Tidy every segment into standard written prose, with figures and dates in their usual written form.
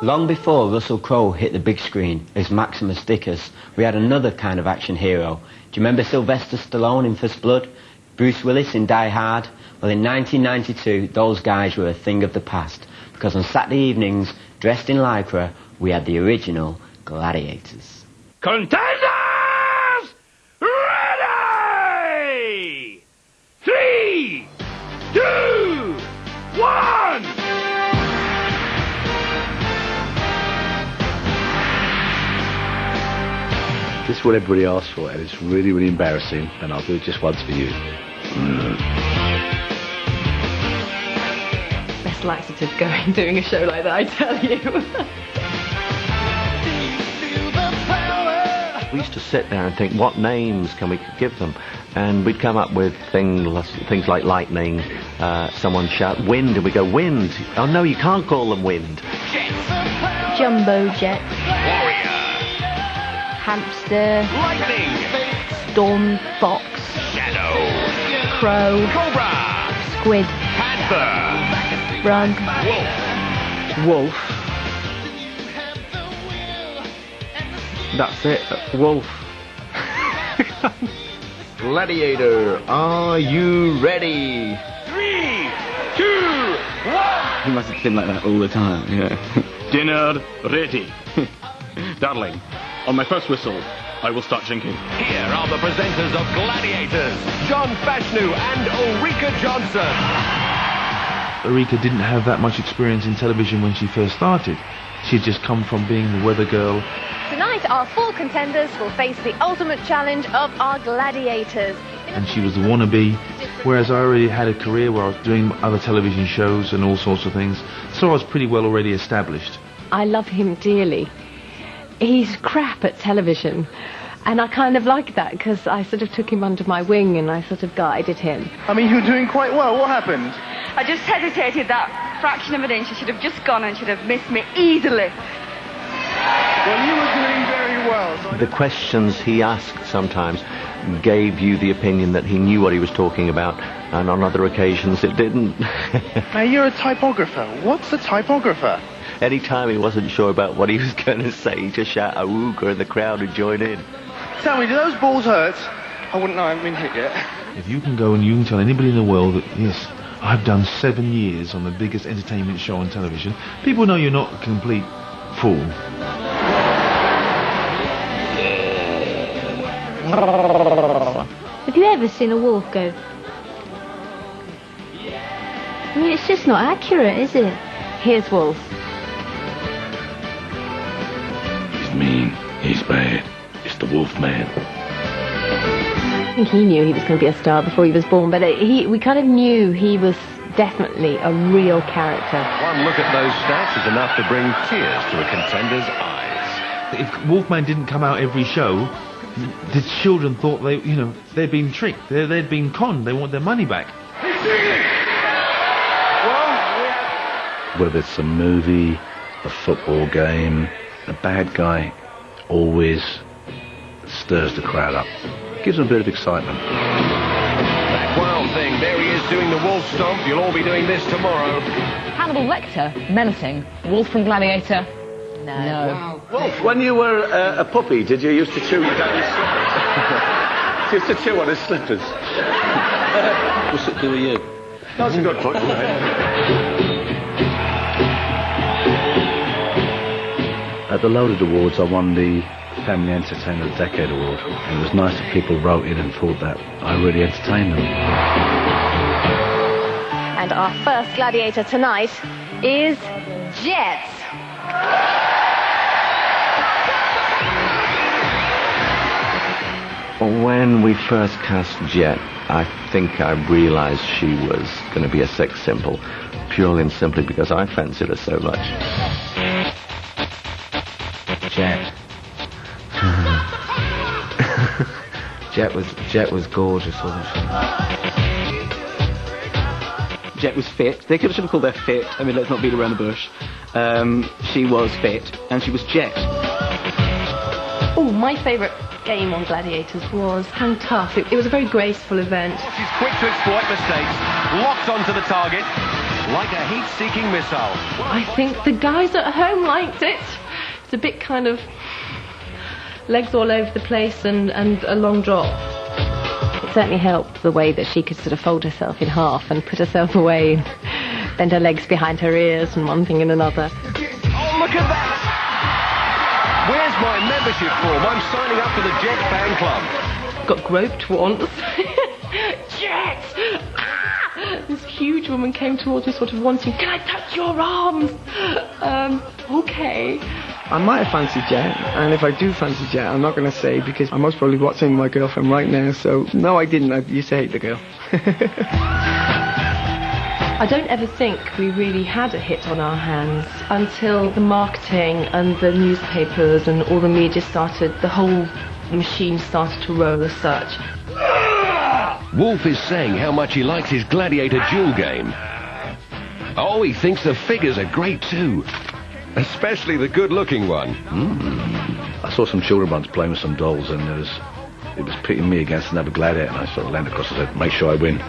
Long before Russell Crowe hit the big screen as Maximus Dickus, we had another kind of action hero. Do you remember Sylvester Stallone in First Blood? Bruce Willis in Die Hard? Well, in 1992, those guys were a thing of the past, because on Saturday evenings, dressed in lycra, we had the original Gladiators. Contenders! Ready! 3, 2, 1! This is what everybody asks for, and it's really, really embarrassing, and I'll do it just once for you. Best laxative going doing a show like that, I tell you. We used to sit there and think, what names can we give them? And we'd come up with things like lightning, someone shout wind, and we go, wind. Oh no, you can't call them wind. Jumbo jet. Warrior! Hamster. Lightning! Storm fox. Shadow! Crow. Cobra! Squid. Panther! Rug. Wolf! Wolf. That's it. Wolf. Gladiator, are you ready? 3, 2, 1! He must have been like that all the time, yeah. Dinner ready. Darling, on my first whistle, I will start drinking. Here are the presenters of Gladiators, John Fashanu and Ulrika Johnson. Ulrika didn't have that much experience in television when she first started. She'd just come from being the weather girl. Tonight, our 4 contenders will face the ultimate challenge of our gladiators. And she was the wannabe, whereas I already had a career where I was doing other television shows and all sorts of things, so I was pretty well already established. I love him dearly. He's crap at television, and I kind of like that because I sort of took him under my wing and I sort of guided him. I mean, you were doing quite well. What happened? I just hesitated that fraction of an inch. I should have just gone and should have missed me easily. Well, you were doing very well. So The questions he asked sometimes gave you the opinion that he knew what he was talking about, and on other occasions it didn't. Now, you're a typographer. What's a typographer? Any time he wasn't sure about what he was going to say, he just shout "Awooga" and the crowd would join in. Tell me, do those balls hurt? I wouldn't know, I haven't been hit yet. If you can go and you can tell anybody in the world that, yes, I've done 7 years on the biggest entertainment show on television, people know you're not a complete fool. Have you ever seen a wolf go? I mean, it's just not accurate, is it? Here's Wolf. He's mean, he's bad. It's the Wolf Man. I think he knew he was going to be a star before he was born, but we kind of knew he was definitely a real character. One look at those stats is enough to bring tears to a contender's eyes. If Wolfman didn't come out every show, the children thought they'd been tricked, they'd been conned, they want their money back. Whether it's a movie, a football game, a bad guy always stirs the crowd up. Gives them a bit of excitement. That wild thing, there he is doing the wolf stomp. You'll all be doing this tomorrow. Hannibal Lecter, menacing. Wolf from Gladiator? No. Wolf, when you were a puppy, did you used to chew down his slippers? Used to chew on his slippers. What's it do with you? That's a good point. At the Loaded Awards, I won the Family Entertainer of the Decade Award. And it was nice that people wrote in and thought that I really entertained them. And our first gladiator tonight is Jet. When we first cast Jet, I think I realised she was going to be a sex symbol, purely and simply because I fancied her so much. Jet. Jet was gorgeous, wasn't she? Jet was fit. They should have called her fit. I mean, let's not beat around the bush. She was fit, and she was Jet. Oh, my favourite game on Gladiators was Hang Tough. It was a very graceful event. She's quick to exploit mistakes, locked onto the target. like a heat-seeking missile. I think the guys at home liked it. It's a bit kind of legs all over the place and a long drop. It certainly helped the way that she could sort of fold herself in half and put herself away, bend her legs behind her ears and one thing and another. Oh, look at that! Where's my membership form? I'm signing up for the Jet fan club. Got groped once. Jet! Ah! This huge woman came towards me sort of wanting, can I touch your arms? Okay. I might have fancied Jet, and if I do fancy Jet, I'm not going to say because I'm most probably watching my girlfriend right now, so no, I didn't. I used to hate the girl. I don't ever think we really had a hit on our hands until the marketing and the newspapers and all the media started, the whole machine started to roll as such. Wolf is saying how much he likes his Gladiator duel game. Oh, he thinks the figures are great too. Especially the good-looking one. I saw some children once playing with some dolls, and it was pitting me against another gladiator, and I sort of leaned across and said, make sure I win.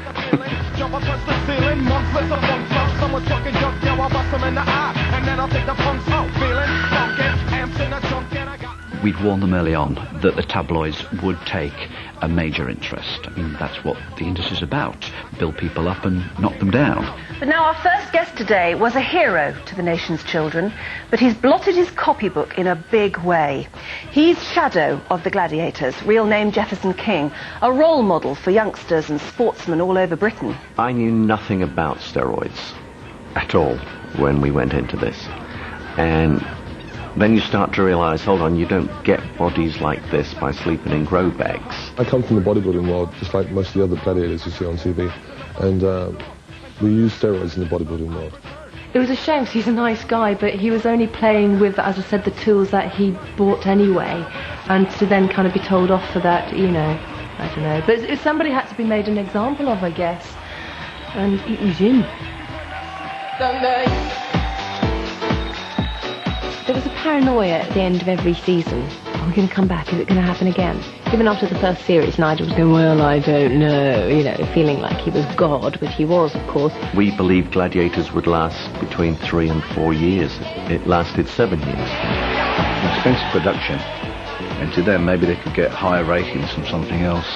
We'd warned them early on that the tabloids would take a major interest. I mean, that's what the industry's about. Build people up and knock them down. But now our first guest today was a hero to the nation's children, but he's blotted his copybook in a big way. He's Shadow of the Gladiators, real name Jefferson King, a role model for youngsters and sportsmen all over Britain. I knew nothing about steroids at all when we went into this. And then you start to realise, hold on, you don't get bodies like this by sleeping in grow bags. I come from the bodybuilding world, just like most of the other gladiators you see on TV, and we use steroids in the bodybuilding world. It was a shame because he's a nice guy, but he was only playing with, as I said, the tools that he bought anyway, and to then kind of be told off for that, you know, I don't know. But if somebody had to be made an example of, I guess, and it was him. There was a paranoia at the end of every season. Are we going to come back? Is it going to happen again? Even after the first series, Nigel was going, well, I don't know, you know, feeling like he was God, which he was, of course. We believed Gladiators would last between 3 and 4 years. It lasted 7 years. Expensive production, and to them maybe they could get higher ratings from something else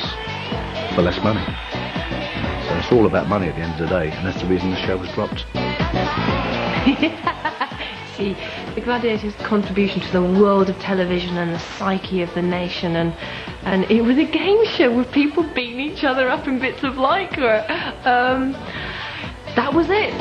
for less money. So it's all about money at the end of the day, and that's the reason the show was dropped. See, the Gladiators' contribution to the world of television and the psyche of the nation, and it was a game show with people beating each other up in bits of lycra. That was it.